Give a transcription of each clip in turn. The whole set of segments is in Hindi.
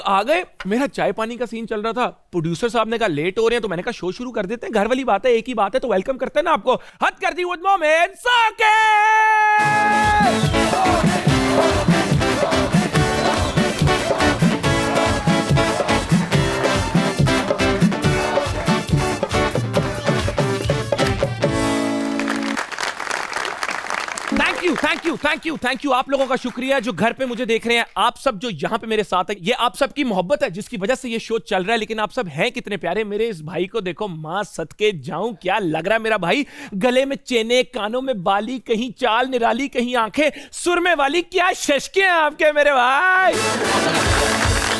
लोग आ गए, मेरा चाय पानी का सीन चल रहा था, प्रोड्यूसर साहब ने कहा लेट हो रहे हैं, तो मैंने कहा शो शुरू कर देते हैं, घर वाली बात है, एक ही बात है, तो वेलकम करते हैं ना आपको। हद कर दी विद मोमिन साकिब। थैंक यू आप लोगों का शुक्रिया जो घर पे मुझे देख रहे हैं, आप सब जो यहाँ पे मेरे साथ हैं, ये आप सब की मोहब्बत है जिसकी वजह से ये शो चल रहा है। लेकिन आप सब हैं कितने प्यारे, मेरे इस भाई को देखो, मां सदके जाऊं, क्या लग रहा है मेरा भाई, गले में चेने, कानों में बाली, कहीं चाल निराली, कहीं आंखें सुरमे वाली, क्या शशके हैं आपके मेरे भाई।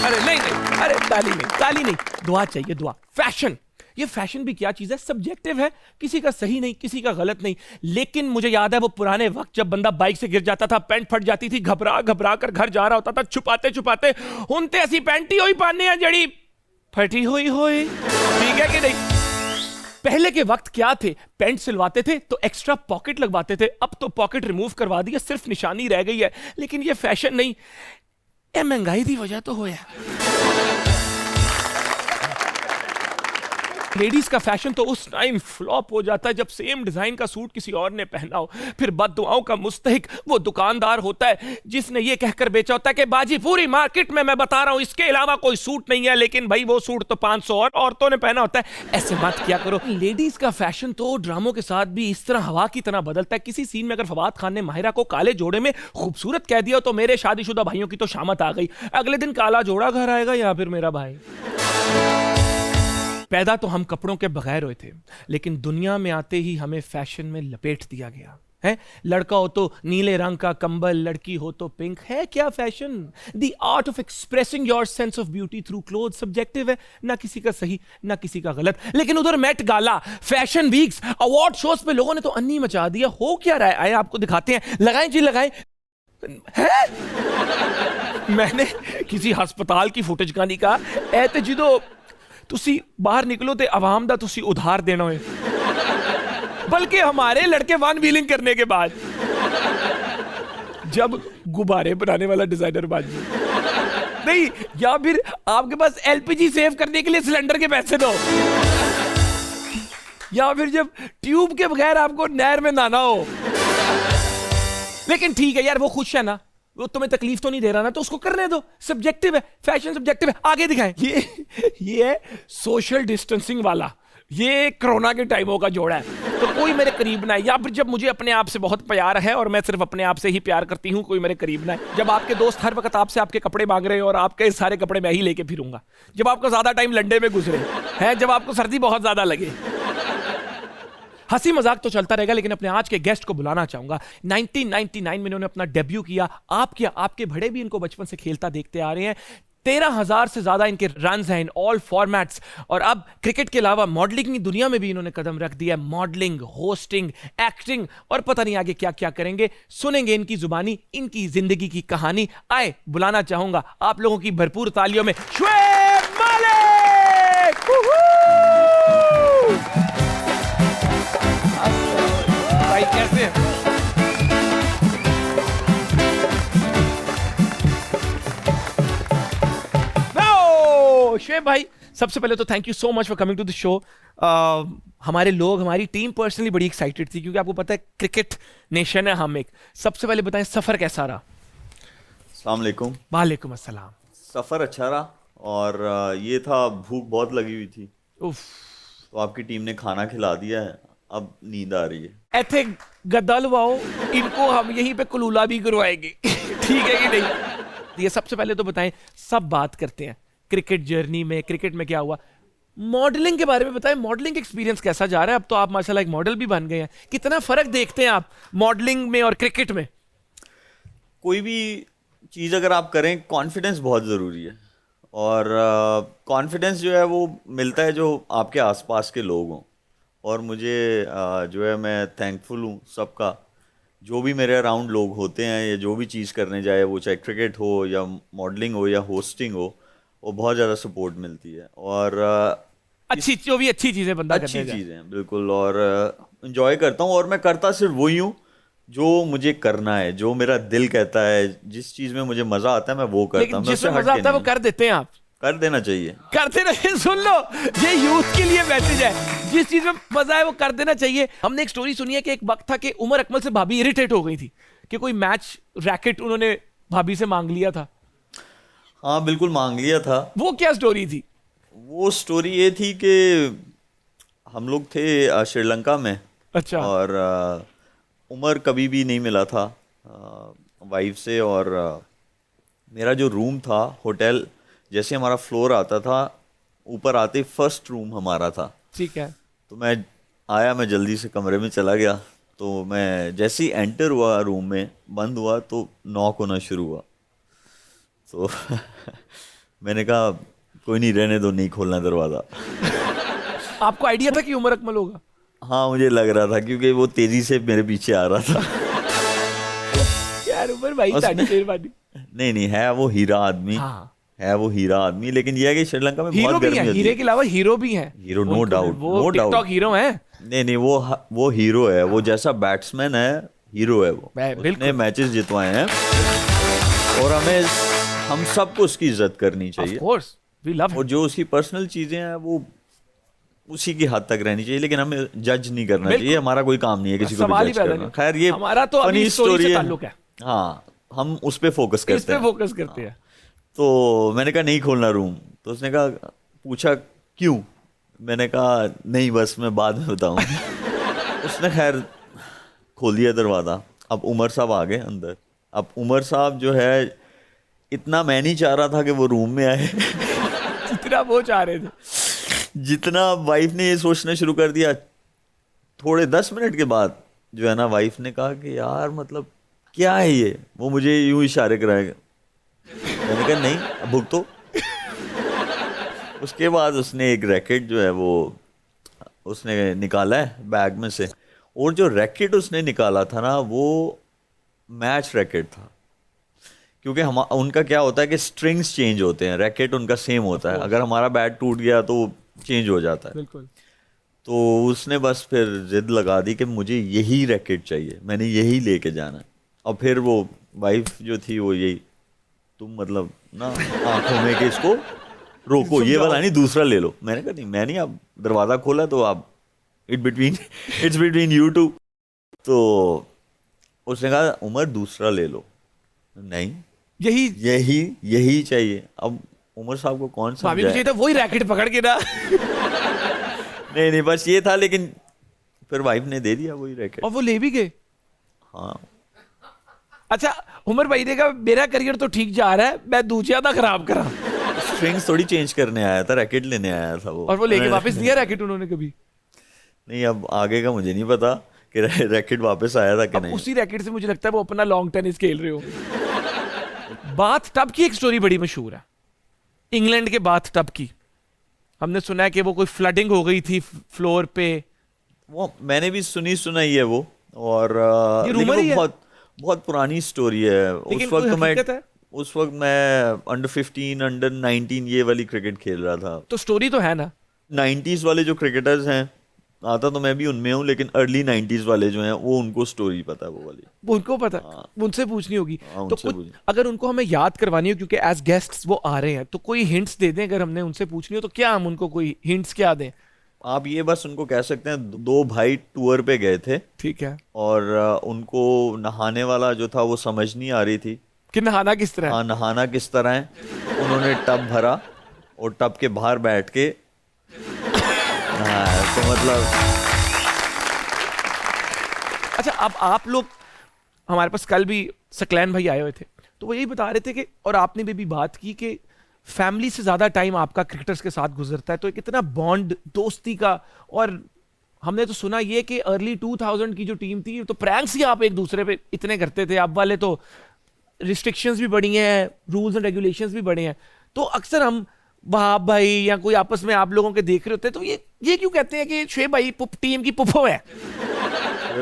अरे नहीं, अरे ताली नहीं, दुआ चाहिए, दुआ। फैशन, ये फैशन भी क्या चीज है, सब्जेक्टिव है, किसी का सही नहीं, किसी का गलत नहीं। लेकिन मुझे याद है वो पुराने वक्त जब बंदा बाइक से गिर जाता था, पैंट फट जाती थी, घबरा घबरा कर घर जा रहा होता था, छुपाते छुपाते, हुन ते ऐसी पैंट ही पानी है जड़ी फटी हुई होए, ठीक है कि नहीं। पहले के वक्त क्या थे, पैंट सिलवाते थे तो एक्स्ट्रा पॉकेट लगवाते थे, अब तो पॉकेट रिमूव करवा दिया, सिर्फ निशानी रह गई है। लेकिन ये फैशन नहीं, ये महंगाई की वजह तो होया। लेडीज का फैशन तो उस टाइम फ्लॉप हो जाता है जब सेम डिजाइन का सूट किसी और ने पहना हो, फिर बददुआओं का मुस्तहिक वो दुकानदार होता है जिसने ये कहकर बेचा होता है कि बाजी पूरी मार्केट में मैं बता रहा हूं इसके अलावा कोई सूट नहीं है, लेकिन भाई वो सूट तो 500 और औरतों ने पहना होता है। ऐसे मत किया करो। लेडीज का फैशन तो ड्रामों के साथ भी इस तरह हवा की तरह बदलता है। किसी सीन में अगर फवाद खान ने माहिरा को काले जोड़े में खूबसूरत कह दिया तो मेरे शादीशुदा भाइयों की तो शामत आ गई, अगले दिन काला जोड़ा घर आएगा या फिर मेरा भाई। पैदा तो हम कपड़ों के बगैर हुए थे, लेकिन दुनिया में आते ही हमें फैशन में लपेट दिया गया है। लड़का हो तो नीले रंग का कंबल, लड़की हो तो पिंक। है क्या fashion? The art of expressing your sense of beauty through cloth. Subjective है, ना किसी का सही ना किसी का गलत। लेकिन उधर Met Gala, fashion weeks, award shows पे लोगों ने तो अन्नी मचा दिया। हो क्या रहा है, आए आपको दिखाते हैं। लगाएं जी लगाएं। है मैंने किसी हस्पताल की फुटेज का नहीं कहा, ऐते जिदो तुसी बाहर निकलो ते आवाम दा तुसी उधार देना है, बल्कि हमारे लड़के वन व्हीलिंग करने के बाद जब गुब्बारे बनाने वाला डिजाइनर बन जाए नहीं, या फिर आपके पास एलपीजी सेव करने के लिए सिलेंडर के पैसे दो, या फिर जब ट्यूब के बगैर आपको नहर में नहाना हो। लेकिन ठीक है यार, वो खुश है ना, वो तुम्हें तकलीफ तो नहीं दे रहा ना, तो उसको करने दो। सब्जेक्टिव है, फैशन सब्जेक्टिव है। आगे दिखाएं। ये है सोशल डिस्टेंसिंग वाला, ये कोरोना के टाइमों का जोड़ा है। तो कोई मेरे करीब ना है, या फिर जब मुझे अपने आप से बहुत प्यार है और मैं सिर्फ अपने आप से ही प्यार करती हूं, कोई मेरे करीब ना है। जब आपके दोस्त हर वक्त आपसे आपके कपड़े मांग रहे हैं और आपके सारे कपड़े मैं ही लेके फिरूंगा, जब आपका ज्यादा टाइम लंडे में गुजरे है, जब आपको सर्दी बहुत ज्यादा लगे। हंसी मजाक तो चलता रहेगा, लेकिन अपने आज के गेस्ट को बुलाना चाहूंगा। 1999 में इन्होंने अपना डेब्यू किया। आपके बड़े भी इनको बचपन से खेलता देखते आ रहे हैं। 13,000 से ज्यादा इनके रन्स हैं इन ऑल फॉर्मेट्स। और अब क्रिकेट के अलावा मॉडलिंग की दुनिया में भी इन्होंने कदम रख दिया। मॉडलिंग, होस्टिंग, एक्टिंग और पता नहीं आगे क्या क्या करेंगे। सुनेंगे इनकी जुबानी, इनकी जिंदगी की कहानी। आए बुलाना चाहूंगा आप लोगों की भरपूर तालियों में शुएब मालिक। भाई कैसे हैं? शुएब भाई, सबसे पहले तो thank you so much for coming to the show. हमारे लोग, हमारी टीम पर्सनली बड़ी एक्साइटेड थी, क्योंकि आपको पता है क्रिकेट नेशन है हम एक। सबसे पहले बताएं सफर कैसा रहा? अस्सलाम वालेकुम। वालेकुम अस्सलाम। सफर अच्छा रहा, और ये था भूख बहुत लगी हुई थी, उफ, तो आपकी टीम ने खाना खिला दिया है, अब नींद आ रही है। ऐथे गद्दा लवाओ, इनको हम यहीं पे कुलूला भी करवाएंगे। ठीक है कि नहीं? ये सबसे पहले तो बताएं, सब बात करते हैं क्रिकेट जर्नी में, क्रिकेट में क्या हुआ। मॉडलिंग के बारे में बताएं, मॉडलिंग एक्सपीरियंस कैसा जा रहा है? अब तो आप माशाल्लाह एक मॉडल भी बन गए हैं। कितना फर्क देखते हैं आप मॉडलिंग में और क्रिकेट में? कोई भी चीज़ अगर आप करें, कॉन्फिडेंस बहुत ज़रूरी है, और कॉन्फिडेंस जो है वो मिलता है जो आपके आसपास के लोग हों। और मुझे जो है, मैं थैंकफुल हूँ सबका, जो भी मेरे अराउंड लोग होते हैं या जो भी चीज़ करने जाए, वो चाहे क्रिकेट हो या मॉडलिंग हो या होस्टिंग हो, वो बहुत ज़्यादा सपोर्ट मिलती है। और अच्छी जो भी अच्छी चीज़ें बंदा अच्छी चीज़ें हैं बिल्कुल, और इन्जॉय करता हूँ। और मैं करता सिर्फ वही हूँ जो मुझे करना है, जो मेरा दिल कहता है, जिस चीज में मुझे मजा आता है मैं वो करता लेकिन हूँ। मैं जिसमें उससे हट मजा के आता है वो नहीं। कर देते हैं आप। कर देना चाहिए। करते रहे। सुन लो, ये यूथ के लिए मैसेज है, जिस चीज में मजा है वो कर देना चाहिए। हमने एक स्टोरी सुनी है कि एक वक्त था कि उमर अकमल से भाभी इरिटेट हो गई थी कि कोई मैच रैकेट उन्होंने भाभी से मांग लिया था। हाँ बिल्कुल, मांग लिया था। वो क्या स्टोरी थी? वो स्टोरी ये थी कि हम लोग थे श्रीलंका में, अच्छा। और उमर कभी भी नहीं मिला था वाइफ से। और मेरा जो रूम था होटल, जैसे हमारा फ्लोर आता था, ऊपर आते फर्स्ट रूम हमारा था। ठीक है। तो मैं जल्दी से कमरे में चला गया। तो मैं जैसे ही एंटर हुआ रूम में, बंद हुआ तो नॉक होना शुरू हुआ। तो मैंने कहा कोई नहीं, रहने दो, नहीं खोलना दरवाज़ा। आपको आइडिया था कि उमर अकमल होगा? हाँ मुझे लग रहा था, क्योंकि वो तेजी से मेरे पीछे आ रहा था। यार उमर भाई उसने- मेहरबानी। नहीं, है वो हीरा आदमी। हाँ। है वो हीरा आदमी, लेकिन ये है कि श्रीलंका में हीरो बहुत भी गर्मी है, होती हीरे है। के अलावा हीरो भी हैं। हीरो, नो उनको- डाउट, वो नो टिकटॉक डाउट। हीरो हैं। नहीं, वो हीरो है। वो जैसा बैट्समैन है, हीरो है वो। बिल्कुल। उसने मैचेस जितवाए हैं, और हम सबको उसकी इज्जत करनी ऑफ चाहिए। कोर्स वी लव और जो उसकी पर्सनल चीजें हैं वो उसी की हद तक रहनी चाहिए, लेकिन हमें जज नहीं करना बिल्कुल। चाहिए। हमारा कोई काम नहीं है किसी को सवाल भी ही जज पैदा करना। नहीं। खैर, ये हमारा तो अभी funny स्टोरी से story ताल्लुक है। हाँ, हम उस पे फोकस इस करते पे हैं। फोकस करते हैं। तो मैंने कहा नहीं खोलना रूम। तो उसने कहा, पूछा क्यों? मैंने कहा नहीं, बस मैं बाद में बताऊंगा। उसने खैर खोल दिया दरवाज़ा। अब उमर साहब आ गए अंदर। अब उमर साहब जो है, इतना मैं नहीं चाह रहा था कि वो रूम में आए। जितना वो चाह रहे थे। जितना वाइफ ने ये सोचना शुरू कर दिया। थोड़े 10 मिनट के बाद जो है ना, वाइफ ने कहा कि यार मतलब क्या है ये? वो मुझे यूं इशारे कराएगा। मैंने कहा नहीं, अब भुगतो। उसके बाद उसने एक रैकेट जो है वो उसने निकाला है बैग में से। और जो रैकेट उसने निकाला था ना, वो मैच रैकेट था। क्योंकि हम उनका क्या होता है कि स्ट्रिंग्स चेंज होते हैं, रैकेट उनका सेम होता है। अगर हमारा बैट टूट गया तो चेंज हो जाता है। बिल्कुल। तो उसने बस फिर जिद लगा दी कि मुझे यही रैकेट चाहिए, मैंने यही लेके जाना है। और फिर वो वाइफ जो थी वो यही, तुम मतलब ना आंखों में कि इसको रोको, ये वाला नहीं, दूसरा ले लो। मैंने कहा नहीं, मैं नहीं। अब दरवाज़ा खोला तो अब इट्स बिटवीन यू टू। तो उसने कहा उमर दूसरा ले लो। नहीं, यही चाहिए। अब उमर साहब को कौन भाभी को समझाए? चाहिए था वही रैकेट पकड़ के ना। नहीं, बस ये था। लेकिन फिर वाइफ ने दे दिया वही रैकेट। और वो ले भी गए। हाँ, अच्छा, उमर भाई ने कहा मेरा करियर तो ठीक जा रहा है, मैं दूसरा था खराब करा। स्ट्रिंग्स थोड़ी चेंज करने आया था, रैकेट लेने आया था वो। और वो लेके वापस दिया रैकेट उन्होंने कभी? नहीं, अब आगे का मुझे नहीं पता कि रैकेट वापस आया था कि अब नहीं। उसी रैकेट से मुझे लगता है वो अपना लॉन्ग टेनिस खेल रहे हो। बाथ टब की एक स्टोरी बड़ी मशहूर है, इंग्लैंड के बाथ टब की। हमने सुना है कि वो कोई फ्लडिंग हो गई थी फ्लोर पे। वो मैंने भी सुनाई है वो। और ये लेकिन रूमर वो ही है। बहुत पुरानी स्टोरी है। लेकिन उस वक्त कोई तो मैं हकीकत है? उस वक्त मैं अंडर 15 अंडर 19 ये वाली क्रिकेट खेल रहा था। तो स्टोरी तो है ना? 90s वाले जो क्रिकेटर्स हैं, आता तो मैं भी उनमें हूँ, लेकिन अर्ली 90s वाले जो हैं वो उनको स्टोरी पता है वो वाली। वो उनको पता, उनसे पूछनी होगी। हाँ, तो उनसे कुछ पूछनी। अगर उनको हमें याद करवानी हो, क्योंकि एज गेस्ट्स वो आ रहे हैं, तो कोई हिंट्स दे दें। अगर हमने उनसे पूछनी हो तो क्या हम उनको कोई हिंट्स क्या दें? आप ये बस उनको कह सकते हैं, दो भाई टूर पे गए थे, ठीक है। और उनको नहाने वाला जो था वो समझ नहीं आ रही थी कि नहाना किस तरह है? हाँ, नहाना किस तरह है। उन्होंने टब भरा और टब के बाहर बैठ के नहाया। तो मतलब अच्छा, अब आप लोग, हमारे पास कल भी सकलैन भाई आए हुए थे, तो वो यही बता रहे थे कि, और आपने भी बात की कि फैमिली से ज्यादा टाइम आपका क्रिकेटर्स के साथ गुजरता है, तो एक इतना बॉन्ड दोस्ती का। और हमने तो सुना ये कि अर्ली 2000 की जो टीम थी, तो प्रैंक्स ही आप एक दूसरे पे इतने करते थे। अब वाले तो रिस्ट्रिक्शंस भी बढ़ी हैं, रूल्स एंड रेगुलेशंस भी बढ़े हैं। तो अक्सर हम वहाब भाई या कोई आपस में आप लोगों के देख रहे होते हैं, तो ये क्यों कहते हैं कि शोएब भाई टीम की पुप्पो है?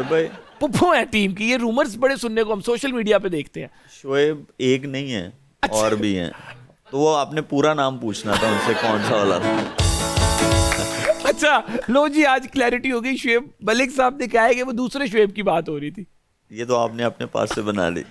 भाई पुप्पो है टीम की। ये रूमर्स बड़े सुनने को हम सोशल मीडिया पे देखते हैं। शोएब एक नहीं है, और भी हैं। तो वो आपने पूरा नाम पूछना था उनसे, कौन सा वाला था। अच्छा लो जी, आज क्लैरिटी हो गई। शोएब मलिक साहब ने कहा है कि वो दूसरे शोएब की बात हो रही थी। ये तो आपने अपने पास से बना ली।